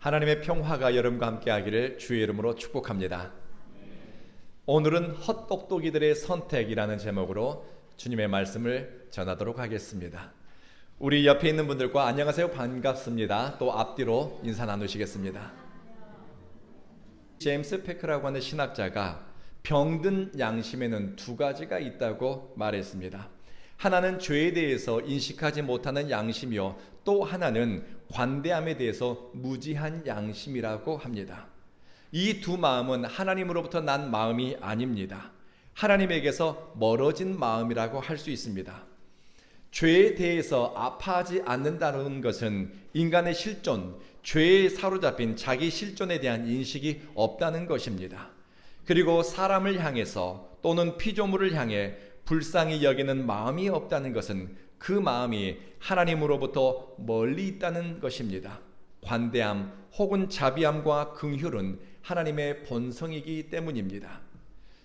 하나님의 평화가 여러분과 함께 하기를 주의 이름으로 축복합니다. 오늘은 헛똑똑이들의 선택이라는 제목으로 주님의 말씀을 전하도록 하겠습니다. 우리 옆에 있는 분들과 안녕하세요, 반갑습니다. 또 앞뒤로 인사 나누시겠습니다. 제임스 패크라고 하는 신학자가 병든 양심에는 두 가지가 있다고 말했습니다. 하나는 죄에 대해서 인식하지 못하는 양심이요, 또 하나는 관대함에 대해서 무지한 양심이라고 합니다. 이 두 마음은 하나님으로부터 난 마음이 아닙니다. 하나님에게서 멀어진 마음이라고 할 수 있습니다. 죄에 대해서 아파하지 않는다는 것은 인간의 실존, 죄에 사로잡힌 자기 실존에 대한 인식이 없다는 것입니다. 그리고 사람을 향해서 또는 피조물을 향해 불쌍히 여기는 마음이 없다는 것은 그 마음이 하나님으로부터 멀리 있다는 것입니다. 관대함 혹은 자비함과 긍휼은 하나님의 본성이기 때문입니다.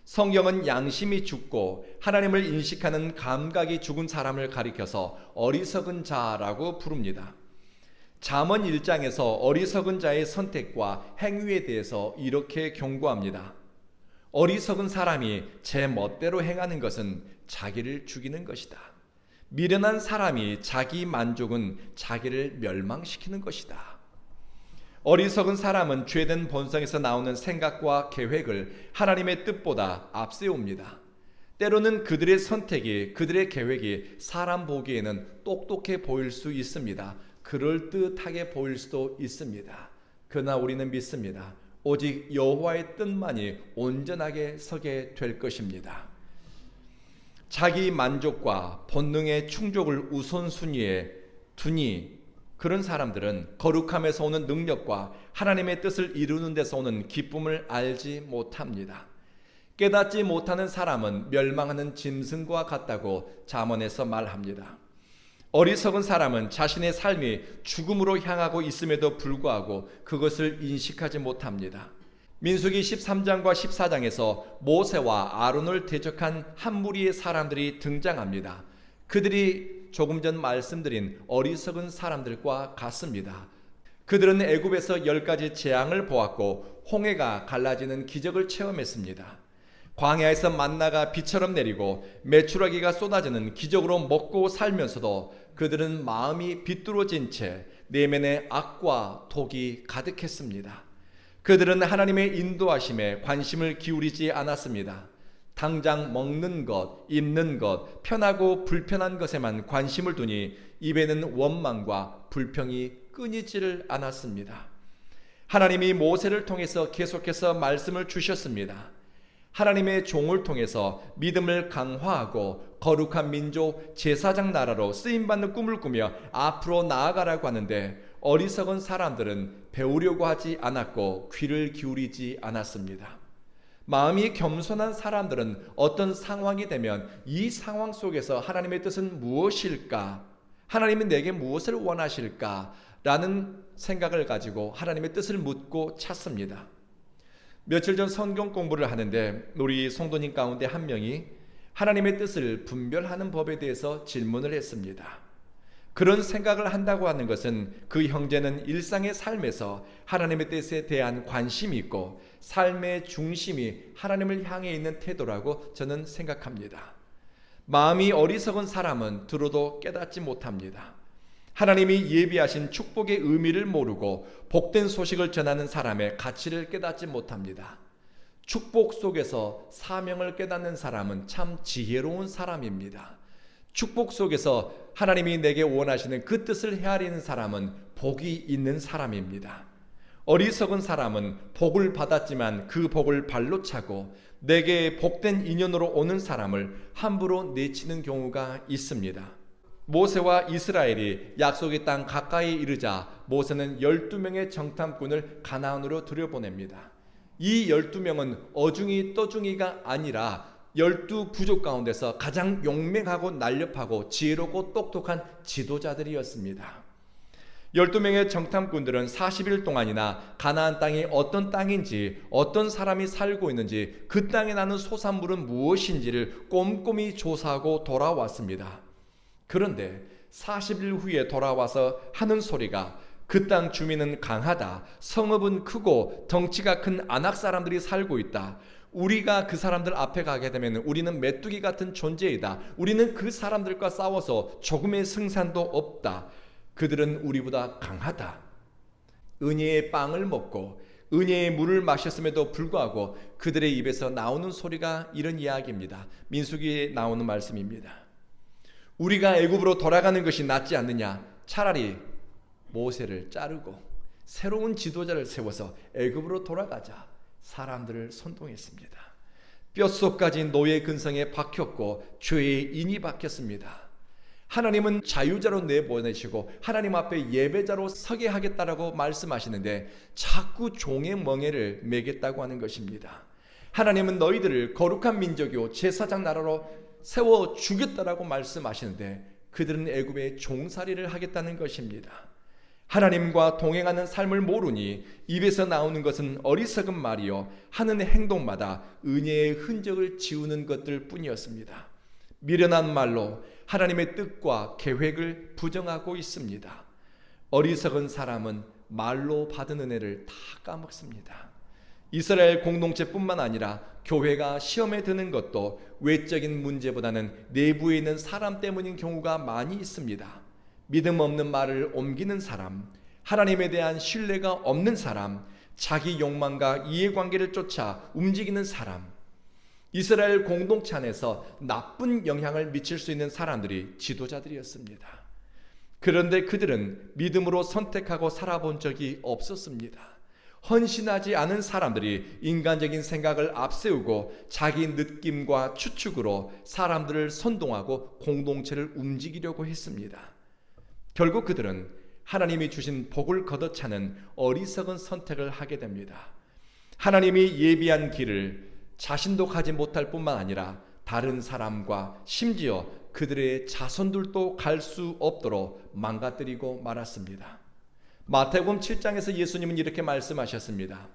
성경은 양심이 죽고 하나님을 인식하는 감각이 죽은 사람을 가리켜서 어리석은 자라고 부릅니다. 잠언 1장에서 어리석은 자의 선택과 행위에 대해서 이렇게 경고합니다. 어리석은 사람이 제 멋대로 행하는 것은 자기를 죽이는 것이다. 미련한 사람이 자기 만족은 자기를 멸망시키는 것이다. 어리석은 사람은 죄된 본성에서 나오는 생각과 계획을 하나님의 뜻보다 앞세웁니다. 때로는 그들의 선택이, 그들의 계획이 사람 보기에는 똑똑해 보일 수 있습니다. 그럴듯하게 보일 수도 있습니다. 그러나 우리는 믿습니다. 오직 여호와의 뜻만이 온전하게 서게 될 것입니다. 자기 만족과 본능의 충족을 우선순위에 두니 그런 사람들은 거룩함에서 오는 능력과 하나님의 뜻을 이루는 데서 오는 기쁨을 알지 못합니다. 깨닫지 못하는 사람은 멸망하는 짐승과 같다고 잠언에서 말합니다. 어리석은 사람은 자신의 삶이 죽음으로 향하고 있음에도 불구하고 그것을 인식하지 못합니다. 민수기 13장과 14장에서 모세와 아론을 대적한 한 무리의 사람들이 등장합니다. 그들이 조금 전 말씀드린 어리석은 사람들과 같습니다. 그들은 애굽에서 10가지 재앙을 보았고 홍해가 갈라지는 기적을 체험했습니다. 광야에서 만나가 비처럼 내리고 메추라기가 쏟아지는 기적으로 먹고 살면서도 그들은 마음이 비뚤어진 채 내면에 악과 독이 가득했습니다. 그들은 하나님의 인도하심에 관심을 기울이지 않았습니다. 당장 먹는 것, 입는 것, 편하고 불편한 것에만 관심을 두니 입에는 원망과 불평이 끊이지를 않았습니다. 하나님이 모세를 통해서 계속해서 말씀을 주셨습니다. 하나님의 종을 통해서 믿음을 강화하고 거룩한 민족 제사장 나라로 쓰임받는 꿈을 꾸며 앞으로 나아가라고 하는데 어리석은 사람들은 배우려고 하지 않았고 귀를 기울이지 않았습니다. 마음이 겸손한 사람들은 어떤 상황이 되면 이 상황 속에서 하나님의 뜻은 무엇일까? 하나님은 내게 무엇을 원하실까? 라는 생각을 가지고 하나님의 뜻을 묻고 찾습니다. 며칠 전 성경 공부를 하는데 우리 성도님 가운데 한 명이 하나님의 뜻을 분별하는 법에 대해서 질문을 했습니다. 그런 생각을 한다고 하는 것은 그 형제는 일상의 삶에서 하나님의 뜻에 대한 관심이 있고 삶의 중심이 하나님을 향해 있는 태도라고 저는 생각합니다. 마음이 어리석은 사람은 들어도 깨닫지 못합니다. 하나님이 예비하신 축복의 의미를 모르고 복된 소식을 전하는 사람의 가치를 깨닫지 못합니다. 축복 속에서 사명을 깨닫는 사람은 참 지혜로운 사람입니다. 축복 속에서 하나님이 내게 원하시는 그 뜻을 헤아리는 사람은 복이 있는 사람입니다. 어리석은 사람은 복을 받았지만 그 복을 발로 차고 내게 복된 인연으로 오는 사람을 함부로 내치는 경우가 있습니다. 모세와 이스라엘이 약속의 땅 가까이 이르자 모세는 12명의 정탐꾼을 가나안으로 들여보냅니다. 이 12명은 어중이 떠중이가 아니라 12부족 가운데서 가장 용맹하고 날렵하고 지혜롭고 똑똑한 지도자들이었습니다. 12명의 정탐꾼들은 40일 동안이나 가나안 땅이 어떤 땅인지, 어떤 사람이 살고 있는지, 그 땅에 나는 소산물은 무엇인지를 꼼꼼히 조사하고 돌아왔습니다. 그런데 40일 후에 돌아와서 하는 소리가 그 땅 주민은 강하다. 성읍은 크고 덩치가 큰 아낙 사람들이 살고 있다. 우리가 그 사람들 앞에 가게 되면 우리는 메뚜기 같은 존재이다. 우리는 그 사람들과 싸워서 조금의 승산도 없다. 그들은 우리보다 강하다. 은혜의 빵을 먹고 은혜의 물을 마셨음에도 불구하고 그들의 입에서 나오는 소리가 이런 이야기입니다. 민수기에 나오는 말씀입니다. 우리가 애굽으로 돌아가는 것이 낫지 않느냐? 차라리 모세를 자르고 새로운 지도자를 세워서 애굽으로 돌아가자. 사람들을 선동했습니다. 뼛속까지 노예 근성에 박혔고 죄의 인이 박혔습니다. 하나님은 자유자로 내보내시고 하나님 앞에 예배자로 서게 하겠다라고 말씀하시는데 자꾸 종의 멍에를 매겠다고 하는 것입니다. 하나님은 너희들을 거룩한 민족이요 제사장 나라로 세워 주겠다라고 말씀하시는데 그들은 애굽의 종살이를 하겠다는 것입니다. 하나님과 동행하는 삶을 모르니 입에서 나오는 것은 어리석은 말이요 하는 행동마다 은혜의 흔적을 지우는 것들 뿐이었습니다. 미련한 말로 하나님의 뜻과 계획을 부정하고 있습니다. 어리석은 사람은 말로 받은 은혜를 다 까먹습니다. 이스라엘 공동체뿐만 아니라 교회가 시험에 드는 것도 외적인 문제보다는 내부에 있는 사람 때문인 경우가 많이 있습니다. 믿음 없는 말을 옮기는 사람, 하나님에 대한 신뢰가 없는 사람, 자기 욕망과 이해관계를 쫓아 움직이는 사람, 이스라엘 공동체 안에서 나쁜 영향을 미칠 수 있는 사람들이 지도자들이었습니다. 그런데 그들은 믿음으로 선택하고 살아본 적이 없었습니다. 헌신하지 않은 사람들이 인간적인 생각을 앞세우고 자기 느낌과 추측으로 사람들을 선동하고 공동체를 움직이려고 했습니다. 결국 그들은 하나님이 주신 복을 걷어차는 어리석은 선택을 하게 됩니다. 하나님이 예비한 길을 자신도 가지 못할 뿐만 아니라 다른 사람과 심지어 그들의 자손들도 갈 수 없도록 망가뜨리고 말았습니다. 마태복음 7장에서 예수님은 이렇게 말씀하셨습니다.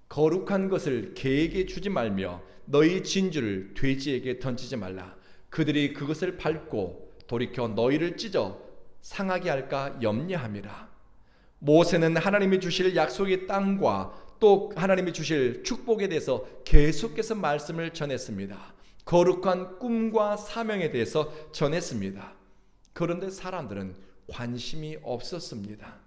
거룩한 것을 개에게 주지 말며 너희 진주를 돼지에게 던지지 말라. 그들이 그것을 밟고 돌이켜 너희를 찢어 상하게 할까 염려함이라. 모세는 하나님이 주실 약속의 땅과 또 하나님이 주실 축복에 대해서 계속해서 말씀을 전했습니다. 거룩한 꿈과 사명에 대해서 전했습니다. 그런데 사람들은 관심이 없었습니다.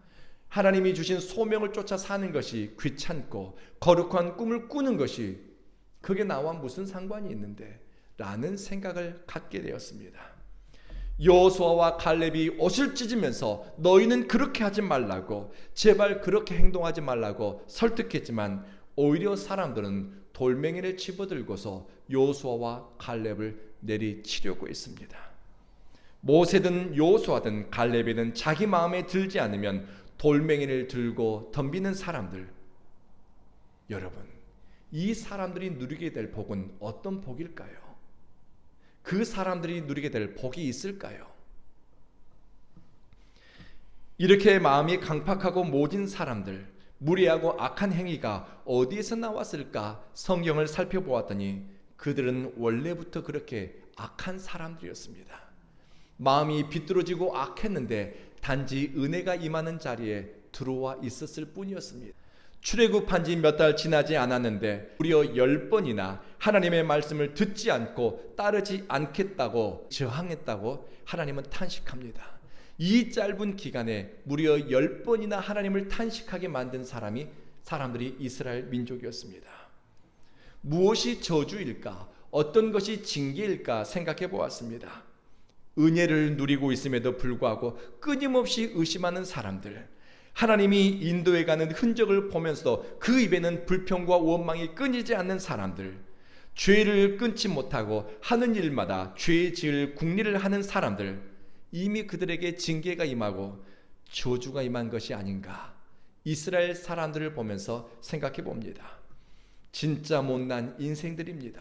하나님이 주신 소명을 쫓아 사는 것이 귀찮고 거룩한 꿈을 꾸는 것이 그게 나와 무슨 상관이 있는데 라는 생각을 갖게 되었습니다. 여호수아와 갈렙이 옷을 찢으면서 너희는 그렇게 하지 말라고, 제발 그렇게 행동하지 말라고 설득했지만 오히려 사람들은 돌멩이를 집어들고서 여호수아와 갈렙을 내리치려고 했습니다. 모세든 여호수아든 갈렙이든 자기 마음에 들지 않으면 돌멩이를 들고 덤비는 사람들, 여러분, 이 사람들이 누리게 될 복은 어떤 복일까요? 그 사람들이 누리게 될 복이 있을까요? 이렇게 마음이 강팍하고 모진 사람들, 무례하고 악한 행위가 어디에서 나왔을까 성경을 살펴보았더니 그들은 원래부터 그렇게 악한 사람들이었습니다. 마음이 비뚤어지고 악했는데 단지 은혜가 임하는 자리에 들어와 있었을 뿐이었습니다. 출애굽한 지 몇 달 지나지 않았는데 무려 10번이나 하나님의 말씀을 듣지 않고 따르지 않겠다고 저항했다고 하나님은 탄식합니다. 이 짧은 기간에 무려 10번이나 하나님을 탄식하게 만든 사람들이 이스라엘 민족이었습니다. 무엇이 저주일까? 어떤 것이 징계일까 생각해 보았습니다. 은혜를 누리고 있음에도 불구하고 끊임없이 의심하는 사람들, 하나님이 인도해가는 흔적을 보면서 그 입에는 불평과 원망이 끊이지 않는 사람들, 죄를 끊지 못하고 하는 일마다 죄 지을 궁리를 하는 사람들, 이미 그들에게 징계가 임하고 저주가 임한 것이 아닌가 이스라엘 사람들을 보면서 생각해 봅니다. 진짜 못난 인생들입니다.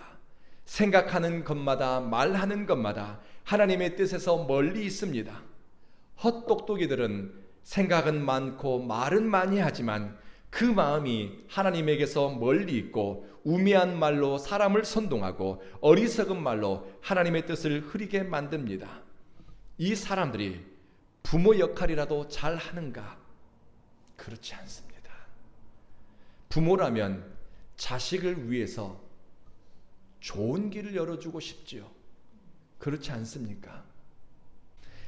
생각하는 것마다 말하는 것마다 하나님의 뜻에서 멀리 있습니다. 헛똑똑이들은 생각은 많고 말은 많이 하지만 그 마음이 하나님에게서 멀리 있고 우매한 말로 사람을 선동하고 어리석은 말로 하나님의 뜻을 흐리게 만듭니다. 이 사람들이 부모 역할이라도 잘 하는가? 그렇지 않습니다. 부모라면 자식을 위해서 좋은 길을 열어주고 싶지요. 그렇지 않습니까?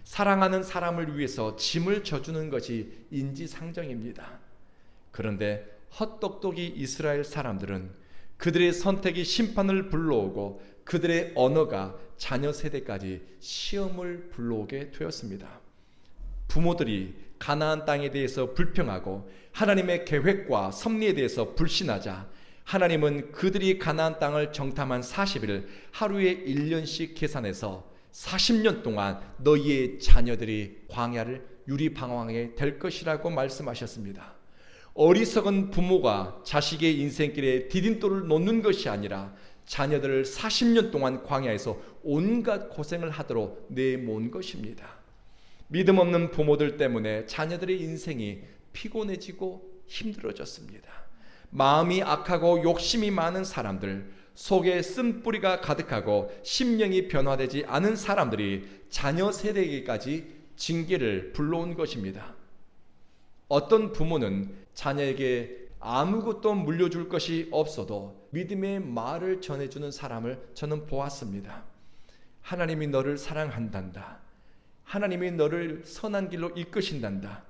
사랑하는 사람을 위해서 짐을 져주는 것이 인지상정입니다. 그런데 헛똑똑이 이스라엘 사람들은 그들의 선택이 심판을 불러오고 그들의 언어가 자녀 세대까지 시험을 불러오게 되었습니다. 부모들이 가나안 땅에 대해서 불평하고 하나님의 계획과 섭리에 대해서 불신하자 하나님은 그들이 가나안 땅을 정탐한 40일 하루에 1년씩 계산해서 40년 동안 너희의 자녀들이 광야를 유리방황하게 될 것이라고 말씀하셨습니다. 어리석은 부모가 자식의 인생길에 디딤돌을 놓는 것이 아니라 자녀들을 40년 동안 광야에서 온갖 고생을 하도록 내모은 것입니다. 믿음 없는 부모들 때문에 자녀들의 인생이 피곤해지고 힘들어졌습니다. 마음이 악하고 욕심이 많은 사람들, 속에 쓴뿌리가 가득하고 심령이 변화되지 않은 사람들이 자녀 세대에게까지 징계를 불러온 것입니다. 어떤 부모는 자녀에게 아무것도 물려줄 것이 없어도 믿음의 말을 전해주는 사람을 저는 보았습니다. 하나님이 너를 사랑한단다. 하나님이 너를 선한 길로 이끄신단다.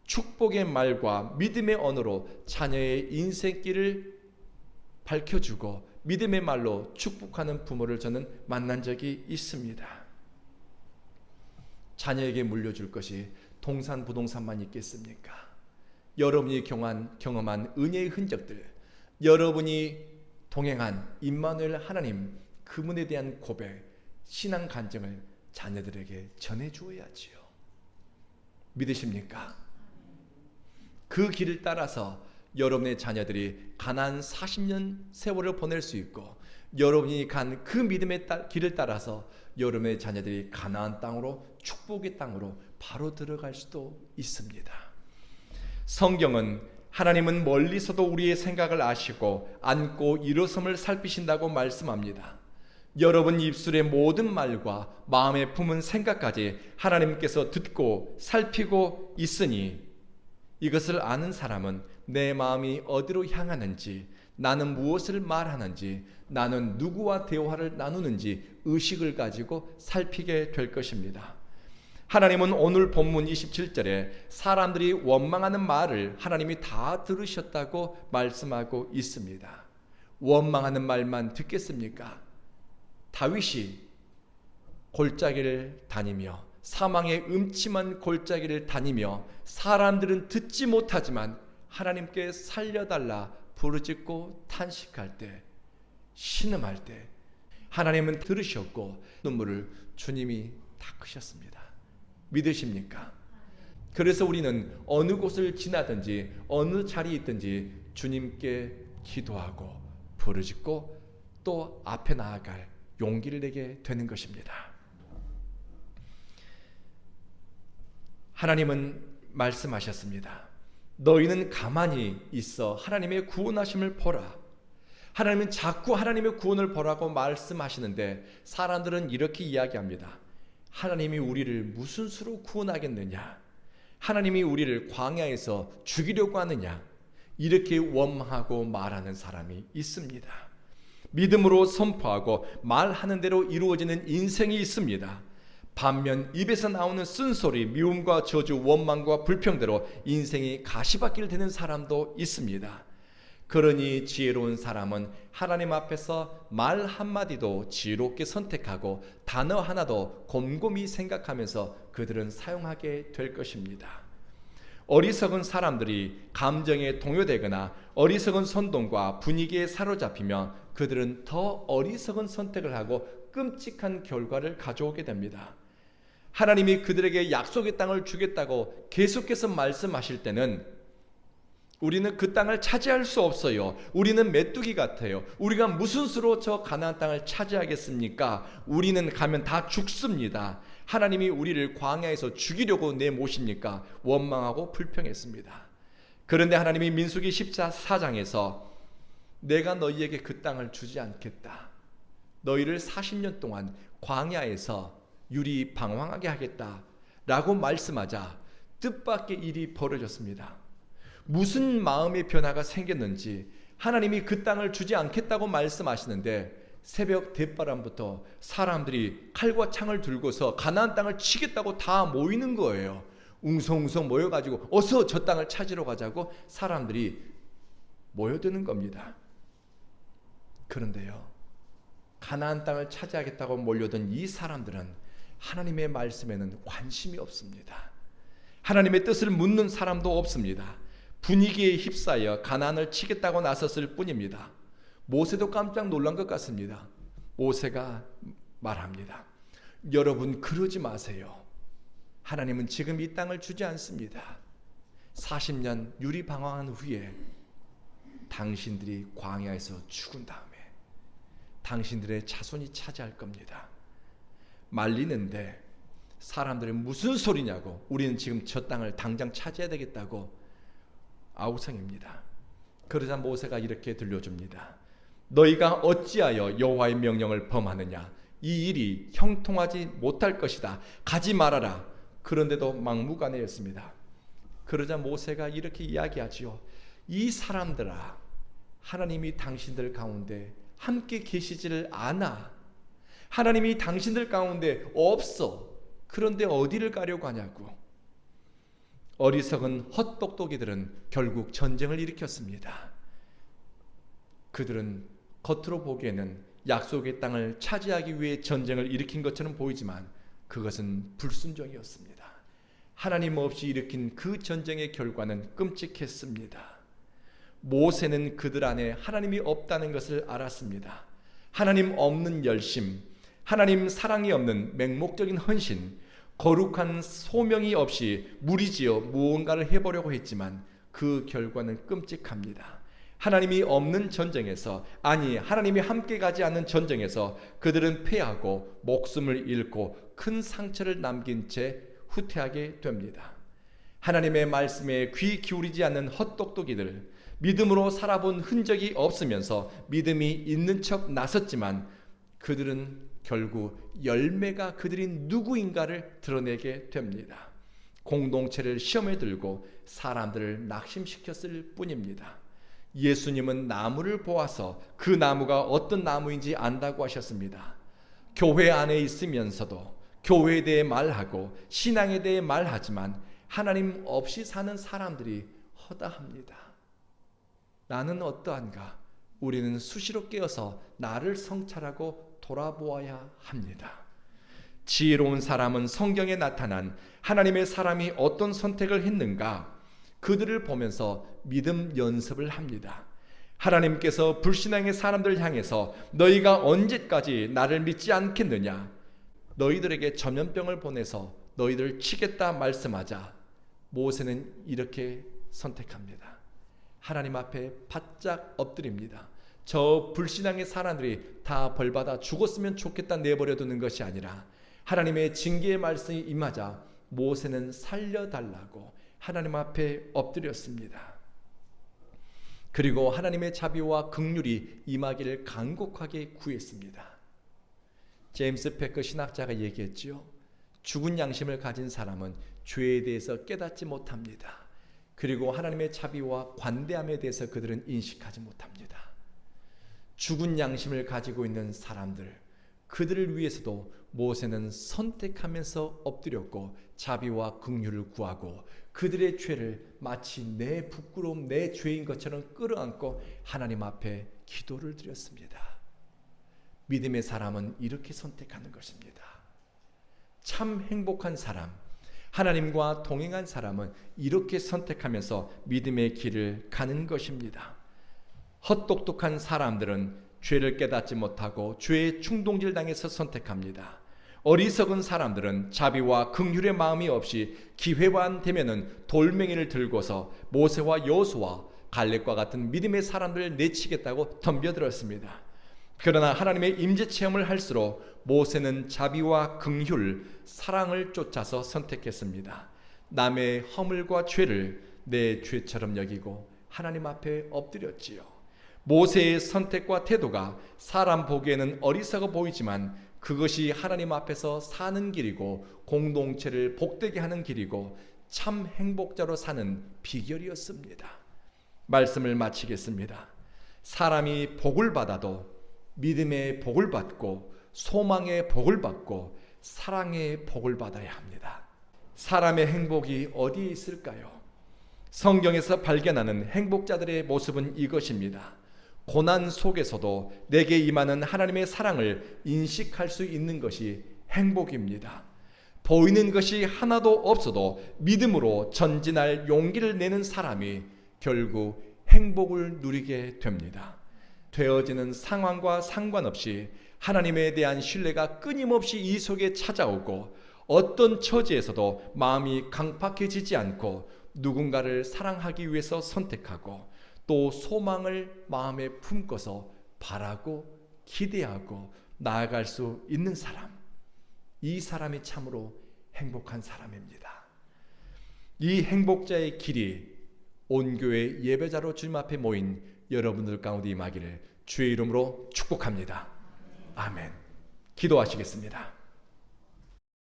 축복의 말과 믿음의 언어로 자녀의 인생길을 밝혀주고 믿음의 말로 축복하는 부모를 저는 만난 적이 있습니다. 자녀에게 물려줄 것이 동산 부동산만 있겠습니까? 여러분이 경험한 은혜의 흔적들, 여러분이 동행한 임마누엘 하나님 그분에 대한 고백, 신앙 간증을 자녀들에게 전해주어야지요. 믿으십니까? 그 길을 따라서 여러분의 자녀들이 가나안 40년 세월을 보낼 수 있고 여러분이 간 그 믿음의 길을 따라서 여러분의 자녀들이 가나안 땅으로 축복의 땅으로 바로 들어갈 수도 있습니다. 성경은 하나님은 멀리서도 우리의 생각을 아시고 안고 일어섬을 살피신다고 말씀합니다. 여러분 입술의 모든 말과 마음에 품은 생각까지 하나님께서 듣고 살피고 있으니 이것을 아는 사람은 내 마음이 어디로 향하는지, 나는 무엇을 말하는지, 나는 누구와 대화를 나누는지 의식을 가지고 살피게 될 것입니다. 하나님은 오늘 본문 27절에 사람들이 원망하는 말을 하나님이 다 들으셨다고 말씀하고 있습니다. 원망하는 말만 듣겠습니까? 다윗이 골짜기를 다니며 사망의 음침한 골짜기를 다니며 사람들은 듣지 못하지만 하나님께 살려달라 부르짖고 탄식할 때, 신음할 때 하나님은 들으셨고 눈물을 주님이 닦으셨습니다. 믿으십니까? 그래서 우리는 어느 곳을 지나든지 어느 자리에 있든지 주님께 기도하고 부르짖고 또 앞에 나아갈 용기를 내게 되는 것입니다. 하나님은 말씀하셨습니다. 너희는 가만히 있어 하나님의 구원하심을 보라. 하나님은 자꾸 하나님의 구원을 보라고 말씀하시는데 사람들은 이렇게 이야기합니다. 하나님이 우리를 무슨 수로 구원하겠느냐? 하나님이 우리를 광야에서 죽이려고 하느냐? 이렇게 원망하고 말하는 사람이 있습니다. 믿음으로 선포하고 말하는 대로 이루어지는 인생이 있습니다. 반면 입에서 나오는 쓴소리, 미움과 저주, 원망과 불평대로 인생이 가시밭길 되는 사람도 있습니다. 그러니 지혜로운 사람은 하나님 앞에서 말 한마디도 지혜롭게 선택하고 단어 하나도 곰곰이 생각하면서 그들은 사용하게 될 것입니다. 어리석은 사람들이 감정에 동요되거나 어리석은 선동과 분위기에 사로잡히면 그들은 더 어리석은 선택을 하고 끔찍한 결과를 가져오게 됩니다. 하나님이 그들에게 약속의 땅을 주겠다고 계속해서 말씀하실 때는 우리는 그 땅을 차지할 수 없어요. 우리는 메뚜기 같아요. 우리가 무슨 수로 저 가나안 땅을 차지하겠습니까? 우리는 가면 다 죽습니다. 하나님이 우리를 광야에서 죽이려고 내모십니까? 원망하고 불평했습니다. 그런데 하나님이 민수기 14장에서 내가 너희에게 그 땅을 주지 않겠다. 너희를 40년 동안 광야에서 유리방황하게 하겠다 라고 말씀하자 뜻밖의 일이 벌어졌습니다. 무슨 마음의 변화가 생겼는지 하나님이 그 땅을 주지 않겠다고 말씀하시는데 새벽 대바람부터 사람들이 칼과 창을 들고서 가나안 땅을 치겠다고 다 모이는 거예요. 웅성웅성 모여가지고 어서 저 땅을 찾으러 가자고 사람들이 모여드는 겁니다. 그런데요, 가나안 땅을 차지하겠다고 몰려든 이 사람들은 하나님의 말씀에는 관심이 없습니다. 하나님의 뜻을 묻는 사람도 없습니다. 분위기에 휩싸여 가나안을 치겠다고 나섰을 뿐입니다. 모세도 깜짝 놀란 것 같습니다. 모세가 말합니다. 여러분 그러지 마세요. 하나님은 지금 이 땅을 주지 않습니다. 40년 유리방황한 후에 당신들이 광야에서 죽은 다음에 당신들의 자손이 차지할 겁니다. 말리는데 사람들은 무슨 소리냐고, 우리는 지금 저 땅을 당장 차지해야 되겠다고 아우성입니다. 그러자 모세가 이렇게 들려줍니다. 너희가 어찌하여 여호와의 명령을 범하느냐? 이 일이 형통하지 못할 것이다. 가지 말아라. 그런데도 막무가내였습니다. 그러자 모세가 이렇게 이야기하지요. 이 사람들아, 하나님이 당신들 가운데 함께 계시지를 않아. 하나님이 당신들 가운데 없어. 그런데 어디를 가려고 하냐고. 어리석은 헛똑똑이들은 결국 전쟁을 일으켰습니다. 그들은 겉으로 보기에는 약속의 땅을 차지하기 위해 전쟁을 일으킨 것처럼 보이지만 그것은 불순종이었습니다. 하나님 없이 일으킨 그 전쟁의 결과는 끔찍했습니다. 모세는 그들 안에 하나님이 없다는 것을 알았습니다. 하나님 없는 열심, 하나님 사랑이 없는 맹목적인 헌신, 거룩한 소명이 없이 무리지어 무언가를 해보려고 했지만 그 결과는 끔찍합니다. 하나님이 없는 전쟁에서, 아니 하나님이 함께 가지 않는 전쟁에서 그들은 패하고 목숨을 잃고 큰 상처를 남긴 채 후퇴하게 됩니다. 하나님의 말씀에 귀 기울이지 않는 헛똑똑이들, 믿음으로 살아본 흔적이 없으면서 믿음이 있는 척 나섰지만 그들은 결국 열매가 그들이 누구인가를 드러내게 됩니다. 공동체를 시험에 들고 사람들을 낙심시켰을 뿐입니다. 예수님은 나무를 보아서 그 나무가 어떤 나무인지 안다고 하셨습니다. 교회 안에 있으면서도 교회에 대해 말하고 신앙에 대해 말하지만 하나님 없이 사는 사람들이 허다합니다. 나는 어떠한가? 우리는 수시로 깨어서 나를 성찰하고 돌아보아야 합니다. 지혜로운 사람은 성경에 나타난 하나님의 사람이 어떤 선택을 했는가? 그들을 보면서 믿음 연습을 합니다. 하나님께서 불신앙의 사람들을 향해서 너희가 언제까지 나를 믿지 않겠느냐? 너희들에게 전염병을 보내서 너희들을 치겠다 말씀하자 모세는 이렇게 선택합니다. 하나님 앞에 바짝 엎드립니다. 저 불신앙의 사람들이 다 벌받아 죽었으면 좋겠다 내버려 두는 것이 아니라 하나님의 징계의 말씀이 임하자 모세는 살려달라고 하나님 앞에 엎드렸습니다. 그리고 하나님의 자비와 긍휼이 임하기를 간곡하게 구했습니다. 제임스 패커 신학자가 얘기했지요. 죽은 양심을 가진 사람은 죄에 대해서 깨닫지 못합니다. 그리고 하나님의 자비와 관대함에 대해서 그들은 인식하지 못합니다. 죽은 양심을 가지고 있는 사람들, 그들을 위해서도 모세는 선택하면서 엎드렸고 자비와 긍휼을 구하고 그들의 죄를 마치 내 부끄러움, 내 죄인 것처럼 끌어안고 하나님 앞에 기도를 드렸습니다. 믿음의 사람은 이렇게 선택하는 것입니다. 참 행복한 사람, 하나님과 동행한 사람은 이렇게 선택하면서 믿음의 길을 가는 것입니다. 헛똑똑한 사람들은 죄를 깨닫지 못하고 죄의 충동질 당해서 선택합니다. 어리석은 사람들은 자비와 긍휼의 마음이 없이 기회만 되면은 돌멩이를 들고서 모세와 여호수아, 갈렙과 같은 믿음의 사람들을 내치겠다고 덤벼들었습니다. 그러나 하나님의 임재 체험을 할수록 모세는 자비와 긍휼, 사랑을 쫓아서 선택했습니다. 남의 허물과 죄를 내 죄처럼 여기고 하나님 앞에 엎드렸지요. 모세의 선택과 태도가 사람 보기에는 어리석어 보이지만 그것이 하나님 앞에서 사는 길이고 공동체를 복되게 하는 길이고 참 행복자로 사는 비결이었습니다. 말씀을 마치겠습니다. 사람이 복을 받아도 믿음의 복을 받고 소망의 복을 받고 사랑의 복을 받아야 합니다. 사람의 행복이 어디에 있을까요? 성경에서 발견하는 행복자들의 모습은 이것입니다. 고난 속에서도 내게 임하는 하나님의 사랑을 인식할 수 있는 것이 행복입니다. 보이는 것이 하나도 없어도 믿음으로 전진할 용기를 내는 사람이 결국 행복을 누리게 됩니다. 되어지는 상황과 상관없이 하나님에 대한 신뢰가 끊임없이 이 속에 찾아오고 어떤 처지에서도 마음이 강팍해지지 않고 누군가를 사랑하기 위해서 선택하고 또 소망을 마음에 품고서 바라고 기대하고 나아갈 수 있는 사람, 이 사람이 참으로 행복한 사람입니다. 이 행복자의 길이 온 교회 예배자로 주님 앞에 모인 여러분들 가운데 임하기를 주의 이름으로 축복합니다. 아멘. 기도하시겠습니다.